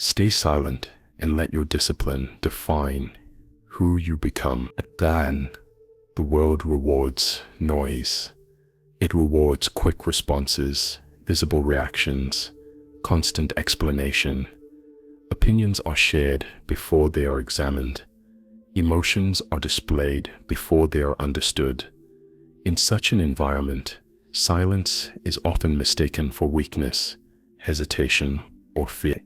Stay silent and let your discipline define who you become. At then, the world rewards noise. It rewards quick responses, visible reactions, constant explanation. Opinions are shared before they are examined. Emotions are displayed before they are understood. In such an environment, silence is often mistaken for weakness, hesitation, or fear.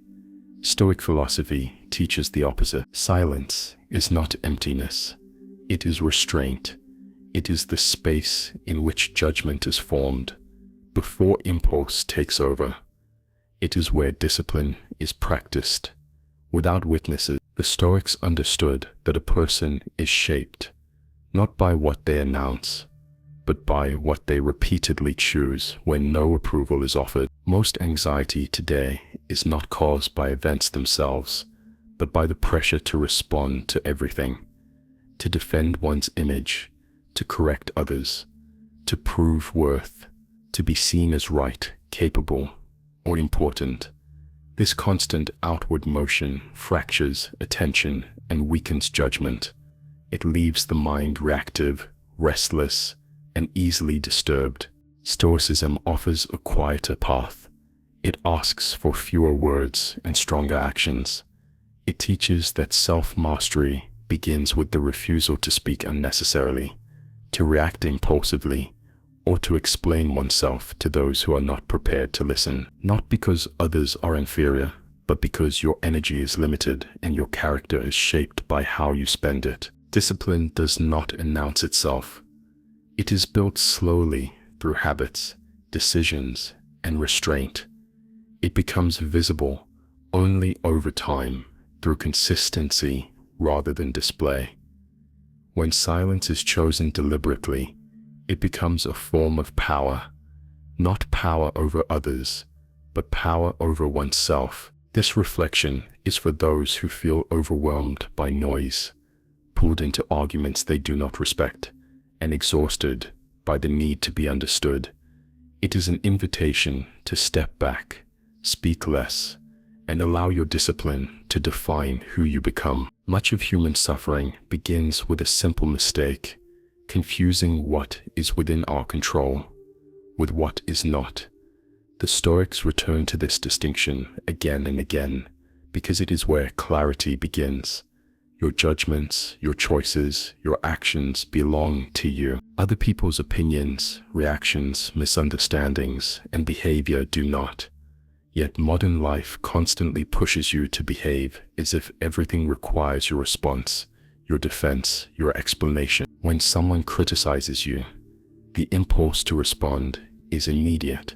Stoic philosophy teaches the opposite. Silence is not emptiness. It is restraint. It is the space in which judgment is formed before impulse takes over. It is where discipline is practiced. Without witnesses, the Stoics understood that a person is shaped not by what they announce, but by what they repeatedly choose when no approval is offered. Most anxiety today is not caused by events themselves, but by the pressure to respond to everything, to defend one's image, to correct others, to prove worth, to be seen as right, capable, or important. This constant outward motion fractures attention and weakens judgment. It leaves the mind reactive, restless, and easily disturbed. Stoicism offers a quieter path. It asks for fewer words and stronger actions. It teaches that self-mastery begins with the refusal to speak unnecessarily, to react impulsively, or to explain oneself to those who are not prepared to listen, not because others are inferior, but because your energy is limited and your character is shaped by how you spend it. Discipline does not announce itself. It is built slowly through habits, decisions, and restraint. It becomes visible only over time through consistency rather than display. When silence is chosen deliberately, it becomes a form of power, not power over others, but power over oneself. This reflection is for those who feel overwhelmed by noise, pulled into arguments they do not respect, and exhausted by the need to be understood. It is an invitation to step back, speak less, and allow your discipline to define who you become. Much of human suffering begins with a simple mistake: confusing what is within our control with what is not. The Stoics return to this distinction again and again because it is where clarity begins. Your judgments, your choices, your actions belong to you. Other people's opinions, reactions, misunderstandings, and behavior do not. Yet modern life constantly pushes you to behave as if everything requires your response, your defense, your explanation. When someone criticizes you, the impulse to respond is immediate.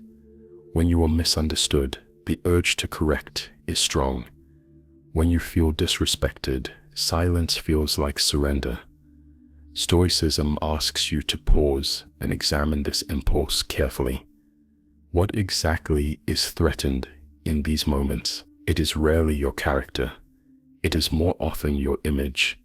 When you are misunderstood, the urge to correct is strong. When you feel disrespected, silence feels like surrender. Stoicism asks you to pause and examine this impulse carefully. What exactly is threatened in these moments? It is rarely your character. It is more often your image.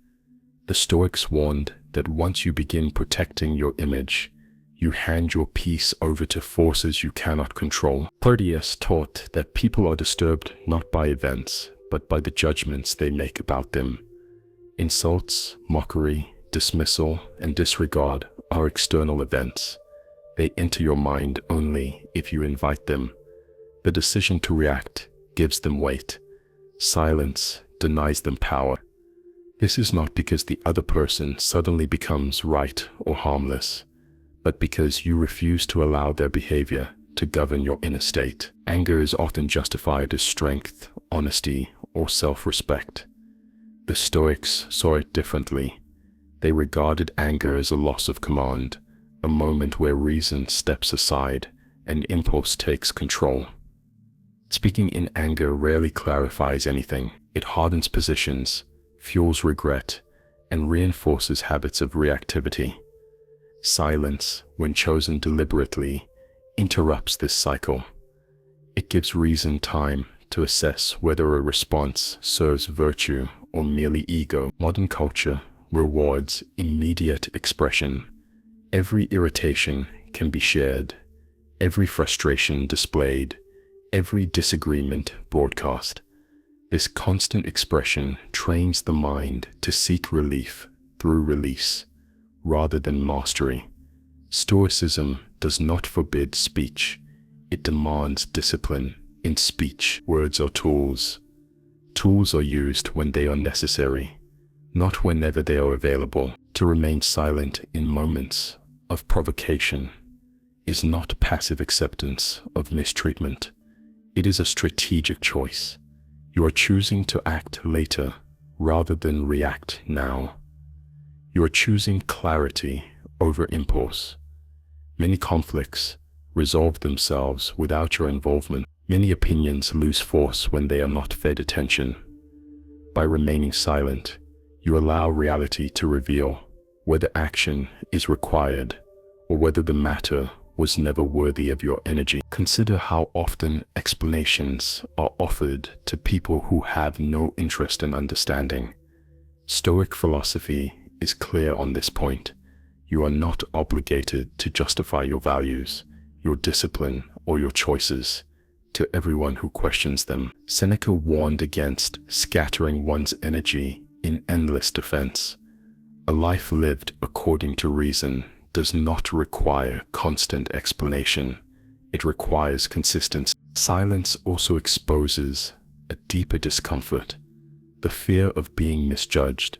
The Stoics warned that once you begin protecting your image, you hand your peace over to forces you cannot control. Epictetus taught that people are disturbed not by events, but by the judgments they make about them. Insults, mockery, dismissal, and disregard are external events. They enter your mind only if you invite them. The decision to react gives them weight. Silence denies them power. This is not because the other person suddenly becomes right or harmless, but because you refuse to allow their behavior to govern your inner state. Anger is often justified as strength, honesty, or self-respect. The Stoics saw it differently. They regarded anger as a loss of command, a moment where reason steps aside and impulse takes control. Speaking in anger rarely clarifies anything. It hardens positions, fuels regret, and reinforces habits of reactivity. Silence, when chosen deliberately, interrupts this cycle. It gives reason time to assess whether a response serves virtue or merely ego. Modern culture rewards immediate expression. Every irritation can be shared, every frustration displayed, every disagreement broadcast. This constant expression trains the mind to seek relief through release rather than mastery. Stoicism does not forbid speech. It demands discipline in speech. Words are tools. Tools are used when they are necessary, not whenever they are available. To remain silent in moments of provocation is not passive acceptance of mistreatment. It is a strategic choice. You are choosing to act later rather than react now. You are choosing clarity over impulse. Many conflicts resolve themselves without your involvement. Many opinions lose force when they are not fed attention. By remaining silent, you allow reality to reveal whether action is required or whether the matter was never worthy of your energy. Consider how often explanations are offered to people who have no interest in understanding. Stoic philosophy is clear on this point. You are not obligated to justify your values, your discipline, or your choices to everyone who questions them. Seneca warned against scattering one's energy in endless defense. A life lived according to reason does not require constant explanation. It requires consistency. Silence also exposes a deeper discomfort, the fear of being misjudged.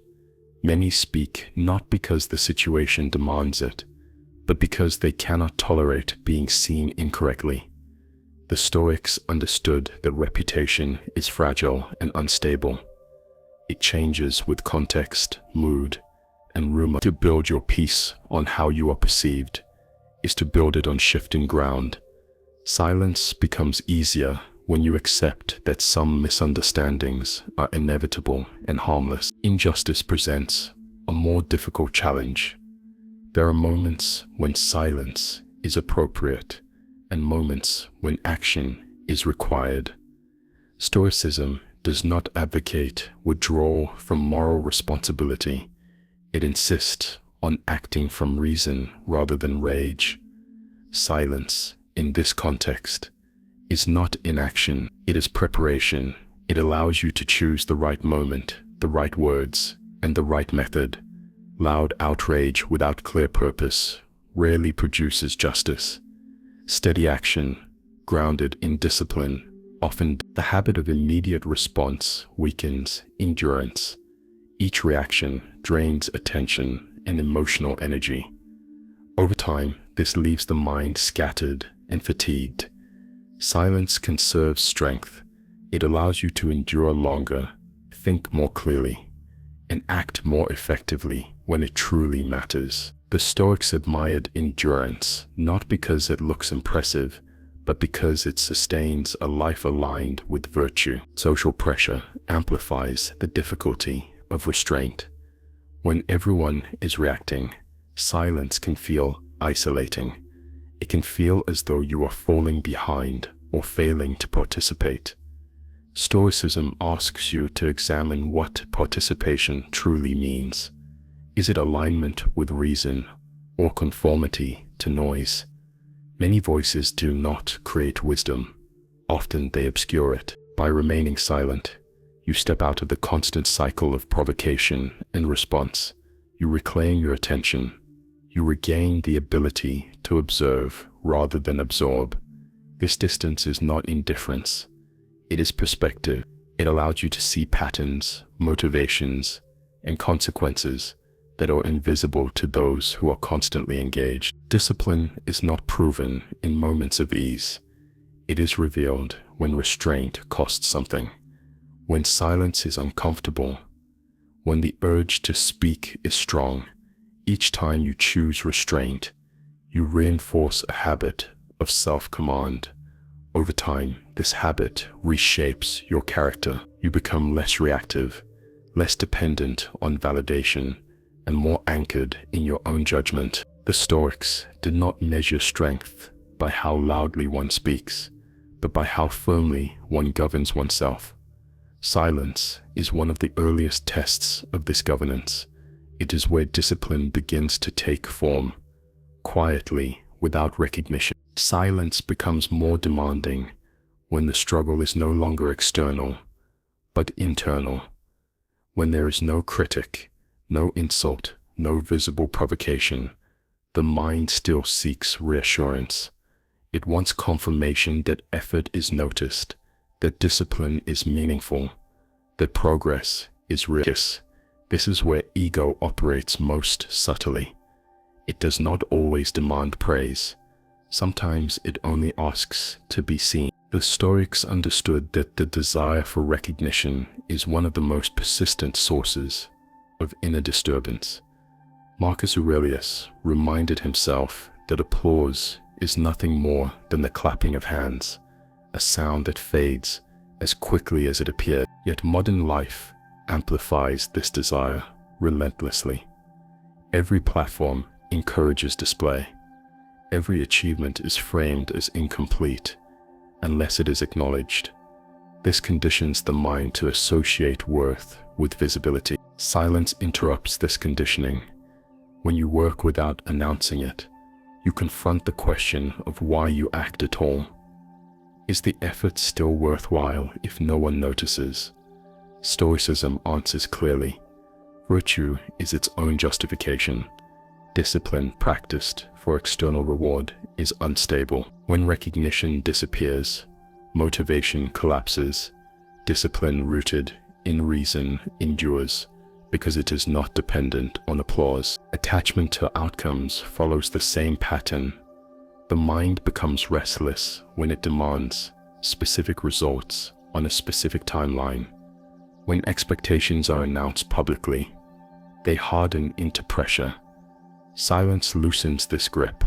Many speak not because the situation demands it, but because they cannot tolerate being seen incorrectly. The Stoics understood that reputation is fragile and unstable. It changes with context, mood, and rumor. To build your peace on how you are perceived is to build it on shifting ground. Silence becomes easier when you accept that some misunderstandings are inevitable and harmless. Injustice presents a more difficult challenge. There are moments when silence is appropriate and moments when action is required. Stoicism does not advocate withdrawal from moral responsibility. It insists on acting from reason rather than rage. Silence, in this context, is not inaction, it is preparation. It allows you to choose the right moment, the right words, and the right method. Loud outrage without clear purpose rarely produces justice. Steady action, grounded in discipline, often. The habit of immediate response weakens endurance. Each reaction drains attention and emotional energy. Over time, this leaves the mind scattered and fatigued. Silence conserves strength. It allows you to endure longer, think more clearly, and act more effectively when it truly matters. The Stoics admired endurance, not because it looks impressive, but because it sustains a life aligned with virtue. Social pressure amplifies the difficulty of restraint. When everyone is reacting, silence can feel isolating. It can feel as though you are falling behind or failing to participate. Stoicism asks you to examine what participation truly means. Is it alignment with reason or conformity to noise? Many voices do not create wisdom. Often they obscure it. By remaining silent, you step out of the constant cycle of provocation and response. You reclaim your attention. You regain the ability to observe rather than absorb. This distance is not indifference. It is perspective. It allows you to see patterns, motivations, and consequences that are invisible to those who are constantly engaged. Discipline is not proven in moments of ease. It is revealed when restraint costs something, when silence is uncomfortable, when the urge to speak is strong. Each time you choose restraint, you reinforce a habit of self-command. Over time, this habit reshapes your character. You become less reactive, less dependent on validation, and more anchored in your own judgment. The Stoics did not measure strength by how loudly one speaks, but by how firmly one governs oneself. Silence is one of the earliest tests of this governance. It is where discipline begins to take form, quietly, without recognition. Silence becomes more demanding when the struggle is no longer external. but internal. When there is no critic, no insult, no visible provocation, the mind still seeks reassurance. It wants confirmation that effort is noticed, that discipline is meaningful, that progress is real. This is where ego operates most subtly. It does not always demand praise. Sometimes it only asks to be seen. The Stoics understood that the desire for recognition is one of the most persistent sources of inner disturbance. Marcus Aurelius reminded himself that applause is nothing more than the clapping of hands, a sound that fades as quickly as it appeared. Yet modern life amplifies this desire relentlessly. Every platform encourages display. Every achievement is framed as incomplete unless it is acknowledged. This conditions the mind to associate worth with visibility. Silence interrupts this conditioning. When you work without announcing it, you confront the question of why you act at all. Is the effort still worthwhile if no one notices? Stoicism answers clearly. Virtue is its own justification. Discipline practiced for external reward is unstable. When recognition disappears, motivation collapses. Discipline rooted in reason endures because it is not dependent on applause. Attachment to outcomes follows the same pattern. The mind becomes restless when it demands specific results on a specific timeline. When expectations are announced publicly, they harden into pressure. Silence loosens this grip.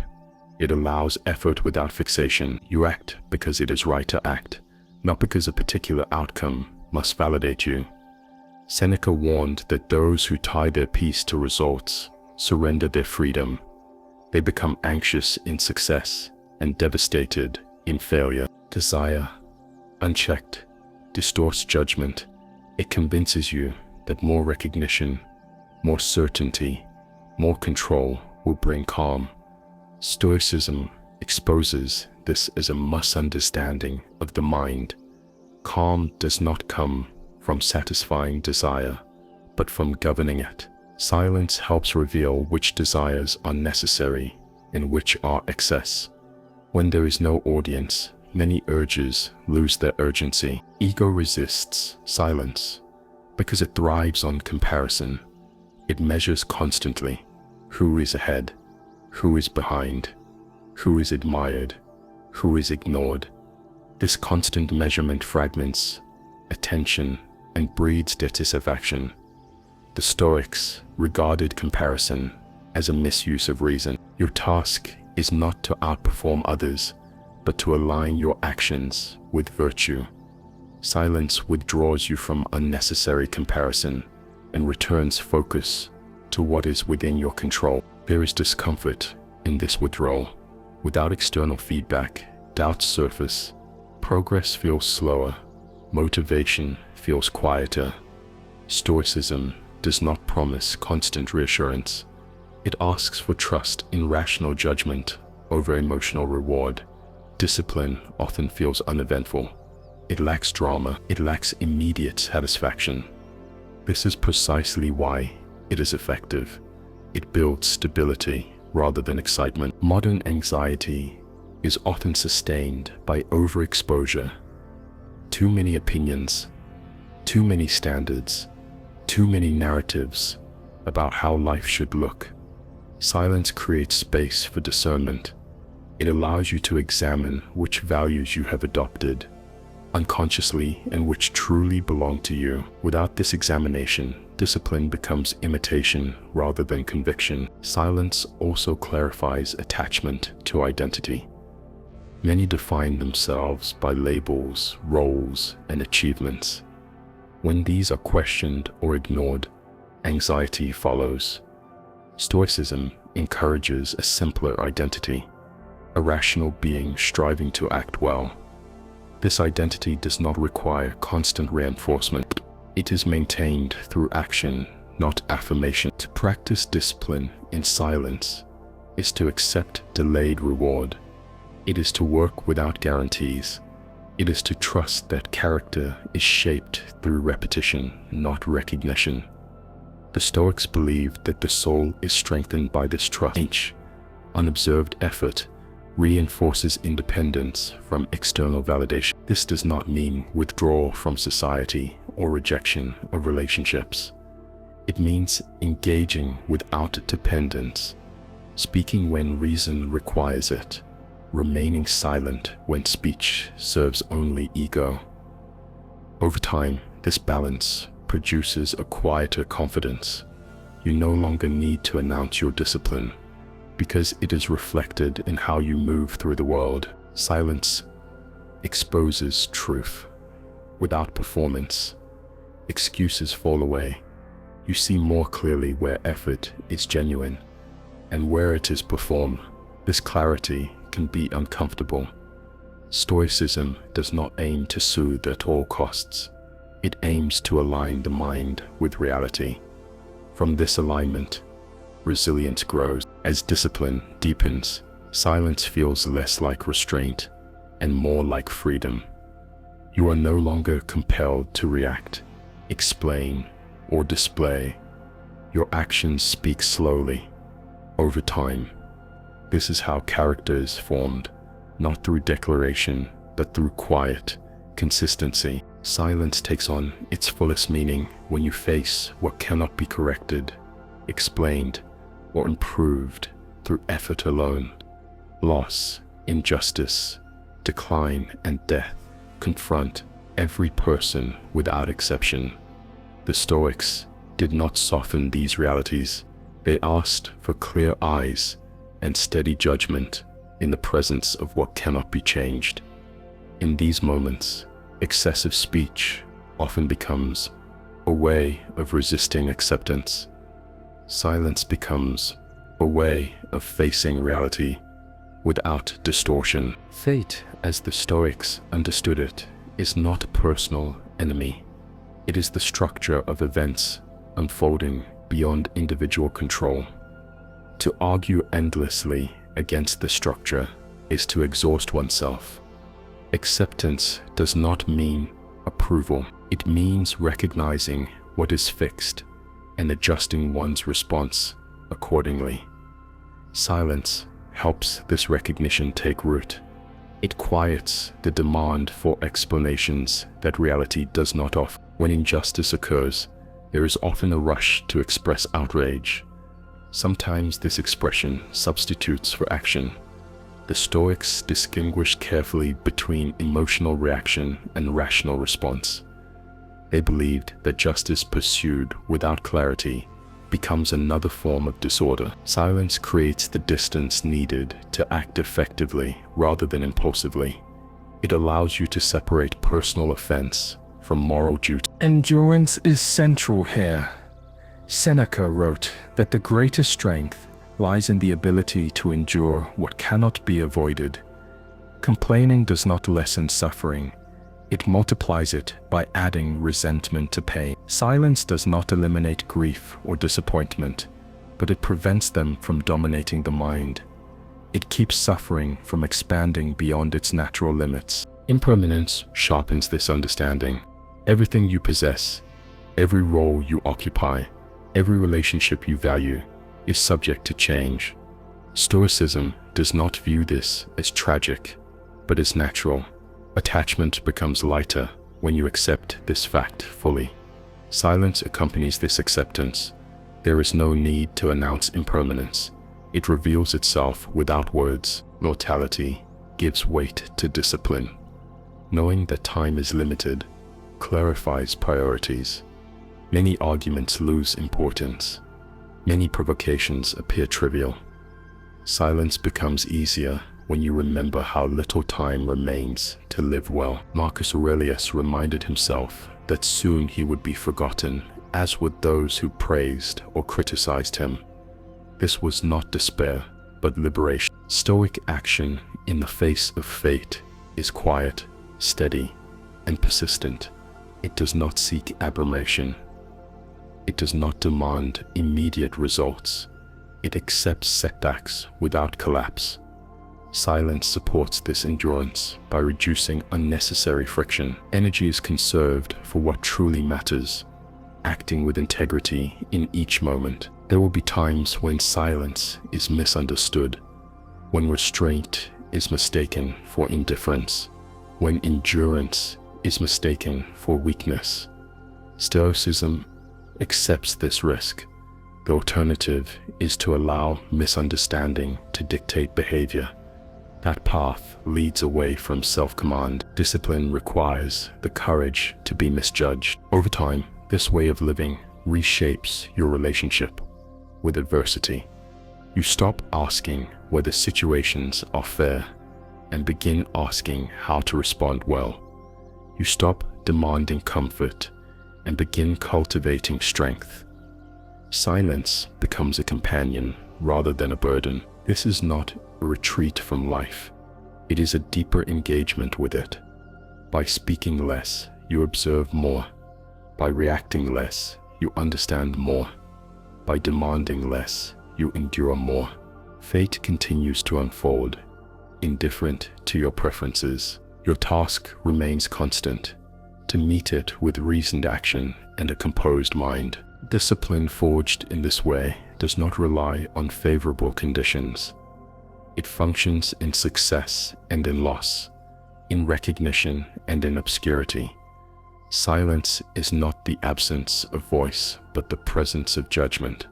It allows effort without fixation. You act because it is right to act, not because a particular outcome must validate you. Seneca warned that those who tie their peace to results surrender their freedom. They become anxious in success and devastated in failure. Desire, unchecked, distorts judgment. It convinces you that more recognition, more certainty, more control will bring calm. Stoicism exposes this as a misunderstanding of the mind. Calm does not come from satisfying desire, but from governing it. Silence helps reveal which desires are necessary and which are excess. When there is no audience, many urges lose their urgency. Ego resists silence because it thrives on comparison. It measures constantly who is ahead, who is behind, who is admired, who is ignored. This constant measurement fragments attention and breeds dissatisfaction. The Stoics regarded comparison as a misuse of reason. Your task is not to outperform others, but to align your actions with virtue. Silence withdraws you from unnecessary comparison and returns focus to what is within your control. There is discomfort in this withdrawal. Without external feedback, doubts surface. Progress feels slower. Motivation feels quieter. Stoicism does not promise constant reassurance. It asks for trust in rational judgment over emotional reward. Discipline often feels uneventful. It lacks drama. It lacks immediate satisfaction. This is precisely why it is effective. It builds stability rather than excitement. Modern anxiety is often sustained by overexposure. Too many opinions, too many standards, too many narratives about how life should look. Silence creates space for discernment. It allows you to examine which values you have adopted unconsciously and which truly belong to you. Without this examination, discipline becomes imitation rather than conviction. Silence also clarifies attachment to identity. Many define themselves by labels, roles, and achievements. When these are questioned or ignored, anxiety follows. Stoicism encourages a simpler identity, a rational being striving to act well. This identity does not require constant reinforcement. It is maintained through action, not affirmation. To practice discipline in silence is to accept delayed reward. It is to work without guarantees, It is to trust that character is shaped through repetition, not recognition. The Stoics believed that the soul is strengthened by this trust. Each unobserved effort reinforces independence from external validation. This does not mean withdrawal from society or rejection of relationships. It means engaging without dependence, speaking when reason requires it, remaining silent when speech serves only ego. Over time, this balance produces a quieter confidence. You no longer need to announce your discipline, because it is reflected in how you move through the world. Silence exposes truth. Without performance, excuses fall away. You see more clearly where effort is genuine and where it is performed. This clarity can be uncomfortable. Stoicism does not aim to soothe at all costs. It aims to align the mind with reality. From this alignment, resilience grows. As discipline deepens, silence feels less like restraint and more like freedom. You are no longer compelled to react, explain, or display. Your actions speak slowly, over time. This is how character is formed, not through declaration, but through quiet consistency. Silence takes on its fullest meaning when you face what cannot be corrected, explained, or improved through effort alone. Loss, injustice, decline, and death confront every person without exception. The Stoics did not soften these realities. They asked for clear eyes and steady judgment in the presence of what cannot be changed. In these moments, excessive speech often becomes a way of resisting acceptance. Silence becomes a way of facing reality without distortion. Fate, as the Stoics understood it, is not a personal enemy. It is the structure of events unfolding beyond individual control. To argue endlessly against the structure is to exhaust oneself. Acceptance does not mean approval. It means recognizing what is fixed and adjusting one's response accordingly. Silence helps this recognition take root. It quiets the demand for explanations that reality does not offer. When injustice occurs, there is often a rush to express outrage. Sometimes this expression substitutes for action. The Stoics distinguished carefully between emotional reaction and rational response. They believed that justice pursued without clarity becomes another form of disorder. Silence creates the distance needed to act effectively rather than impulsively. It allows you to separate personal offense from moral duty. Endurance is central here. Seneca wrote that the greatest strength lies in the ability to endure what cannot be avoided. Complaining does not lessen suffering. It multiplies it by adding resentment to pain. Silence does not eliminate grief or disappointment, but it prevents them from dominating the mind. It keeps suffering from expanding beyond its natural limits. Impermanence sharpens this understanding. Everything you possess, every role you occupy, every relationship you value is subject to change. Stoicism does not view this as tragic, but as natural. Attachment becomes lighter when you accept this fact fully. Silence accompanies this acceptance. There is no need to announce impermanence. It reveals itself without words. Mortality gives weight to discipline. Knowing that time is limited clarifies priorities. Many arguments lose importance. Many provocations appear trivial. Silence becomes easier when you remember how little time remains to live well. Marcus Aurelius reminded himself that soon he would be forgotten, as would those who praised or criticized him. This was not despair, but liberation. Stoic action in the face of fate is quiet, steady, and persistent. It does not seek admiration. It does not demand immediate results. It accepts setbacks without collapse. Silence supports this endurance by reducing unnecessary friction. Energy is conserved for what truly matters, acting with integrity in each moment. There will be times when silence is misunderstood, when restraint is mistaken for indifference, when endurance is mistaken for weakness. Stoicism accepts this risk. The alternative is to allow misunderstanding to dictate behavior. That path leads away from self-command. Discipline requires the courage to be misjudged. Over time, this way of living reshapes your relationship with adversity. You stop asking whether situations are fair and begin asking how to respond well. You stop demanding comfort and begin cultivating strength. Silence becomes a companion rather than a burden. This is not a retreat from life. It is a deeper engagement with it. By speaking less, you observe more. By reacting less, you understand more. By demanding less, you endure more. Fate continues to unfold, indifferent to your preferences. Your task remains constant: to meet it with reasoned action and a composed mind. Discipline forged in this way does not rely on favorable conditions. It functions in success and in loss, in recognition and in obscurity. Silence is not the absence of voice, but the presence of judgment.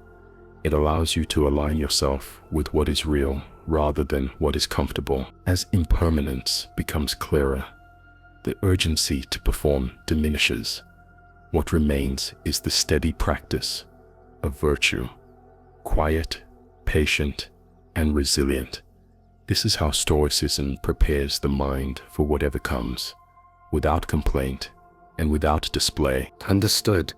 It allows you to align yourself with what is real rather than what is comfortable. As impermanence becomes clearer, the urgency to perform diminishes. What remains is the steady practice of virtue, quiet, patient, and resilient. This is how Stoicism prepares the mind for whatever comes, without complaint and without display. Understood.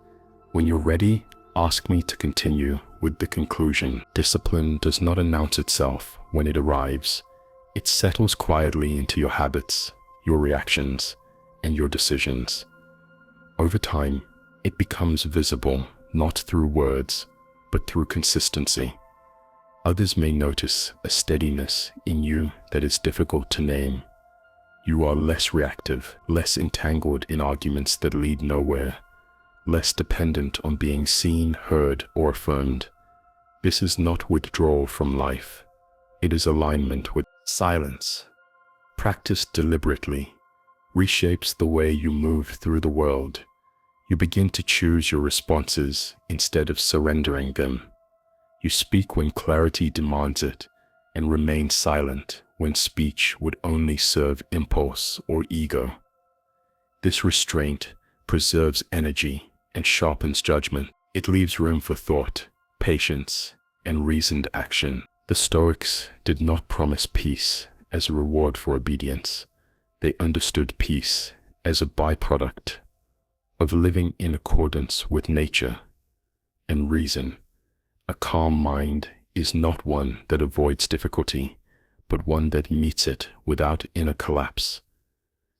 When you're ready, ask me to continue with the conclusion. Discipline does not announce itself when it arrives. It settles quietly into your habits, your reactions, and your decisions. Over time, it becomes visible not through words, but through consistency. Others may notice a steadiness in you that is difficult to name. You are less reactive, less entangled in arguments that lead nowhere, less dependent on being seen, heard, or affirmed. This is not withdrawal from life. It is alignment with silence. Practiced deliberately reshapes the way you move through the world. You begin to choose your responses instead of surrendering them. You speak when clarity demands it, and remain silent when speech would only serve impulse or ego. This restraint preserves energy and sharpens judgment. It leaves room for thought, patience, and reasoned action. The Stoics did not promise peace as a reward for obedience. They understood peace as a byproduct of living in accordance with nature and reason. A calm mind is not one that avoids difficulty, but one that meets it without inner collapse.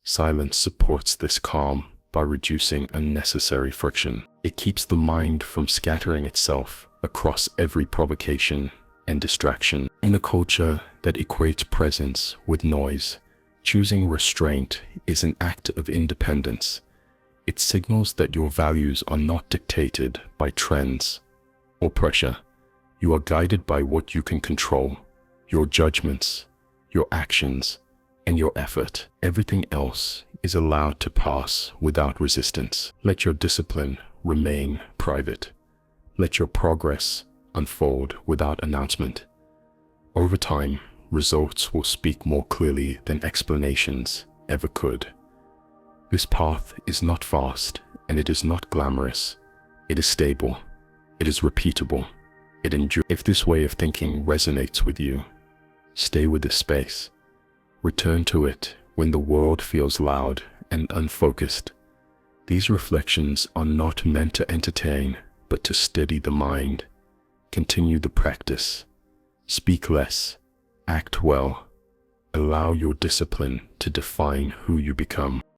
Silence supports this calm by reducing unnecessary friction. It keeps the mind from scattering itself across every provocation and distraction. In a culture that equates presence with noise, choosing restraint is an act of independence. It signals that your values are not dictated by trends or pressure. You are guided by what you can control: your judgments, your actions, and your effort. Everything else is allowed to pass without resistance. Let your discipline remain private. Let your progress unfold without announcement. Over time, results will speak more clearly than explanations ever could. This path is not fast, and it is not glamorous. It is stable. It is repeatable. It endures. If this way of thinking resonates with you, stay with this space. Return to it when the world feels loud and unfocused. These reflections are not meant to entertain, but to steady the mind. Continue the practice. Speak less. Act well. Allow your discipline to define who you become.